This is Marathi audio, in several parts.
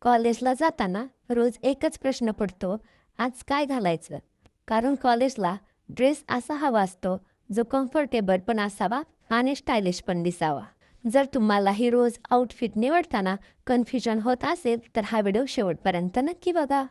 कॉलेजला जाताना रोज एकच प्रश्न पडतो, आज काय घालायचं? कारण कॉलेजला ड्रेस असा हवा असतो जो कम्फर्टेबल पण असावा आणि स्टायलिश पण दिसावा. जर तुम्हालाही रोज आउटफिट निवडताना कन्फ्युजन होत असेल तर हा व्हिडिओ शेवटपर्यंत नक्की बघा.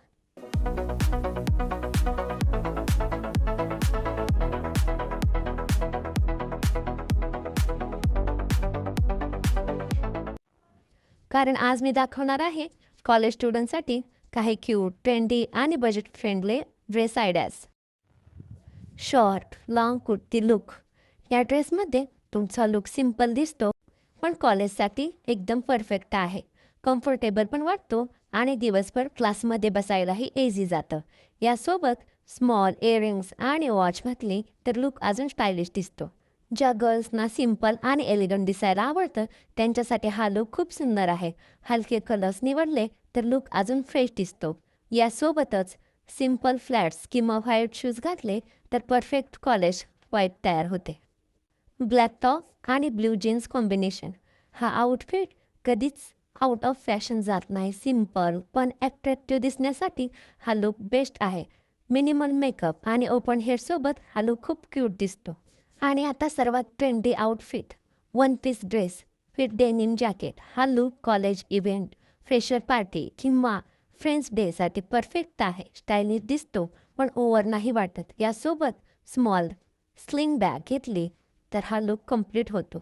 कारण आज मी दाखवणार आहे कॉलेज स्टुडंटसाठी काही क्यूट, ट्रेंडी आणि budget friendly dress ideas. Short, long kurti look. या ड्रेसमध्ये तुमचा लुक सिंपल दिसतो पण कॉलेजसाठी एकदम परफेक्ट आहे. कम्फर्टेबल पण वाटतो आणि दिवसभर क्लासमध्ये बसायलाही इझी जातं. यासोबत स्मॉल इयरिंग्स आणि वॉच घातली तर लुक अजून स्टायलिश दिसतो. ज्या गर्ल्सना सिंपल आणि एलिगंट दिसायला आवडतं त्यांच्यासाठी हा लुक खूप सुंदर आहे. हलके कलर्स निवडले तर लुक अजून फ्रेश दिसतो. यासोबतच सिंपल फ्लॅट्स किंवा व्हाईट शूज घातले तर परफेक्ट कॉलेज व्हाईट तयार होते. ब्लॅक टॉप आणि ब्ल्यू जीन्स कॉम्बिनेशन. हा आउटफिट कधीच आउट ऑफ फॅशन जात नाही. सिंपल पण ॲट्रॅक्टिव्ह दिसण्यासाठी हा लुक बेस्ट आहे. मिनिमल मेकअप आणि ओपन हेअरसोबत हा लुक खूप क्यूट दिसतो. आणि आता सर्वात trendy outfit, one piece dress with denim jacket. हा look college event, fresher party किंवा फ्रेंड्स डेसाठी परफेक्ट आहे. स्टायलिश दिसतो पण ओव्हर नाही वाटत. यासोबत स्मॉल स्लिंग बॅग घेतली तर हा लुक कंप्लीट होतो.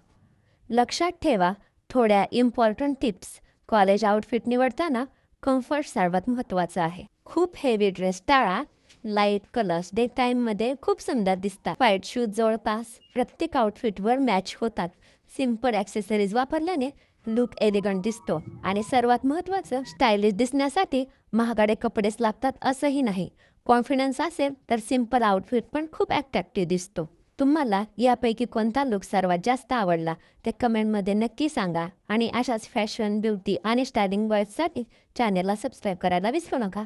लक्षात ठेवा थोड्या इम्पॉर्टंट टिप्स. कॉलेज आउटफिट निवडताना कम्फर्ट सर्वात महत्त्वाचं आहे. खूप हेवी ड्रेस टाळा. लाईट कलर्स डे टाईममध्ये खूप सुंदर दिसतात. व्हाईट शूज जवळपास प्रत्येक आउटफिटवर मॅच होतात. सिंपल ॲक्सेसरीज वापरल्याने लुक एलिगंट दिसतो आणि सर्वात महत्त्वाचं स्टायलिश दिसण्यासाठी महागडे कपडेच लागतात असंही नाही. कॉन्फिडन्स असेल तर सिंपल आउटफिट पण खूप ॲट्रॅक्टिव्ह दिसतो. तुम्हाला यापैकी कोणता लुक सर्वात जास्त आवडला ते कमेंटमध्ये नक्की सांगा आणि अशाच फॅशन, ब्युटी आणि स्टायलिंग वाईफसाठी चॅनेलला सबस्क्राईब करायला विसरू नका.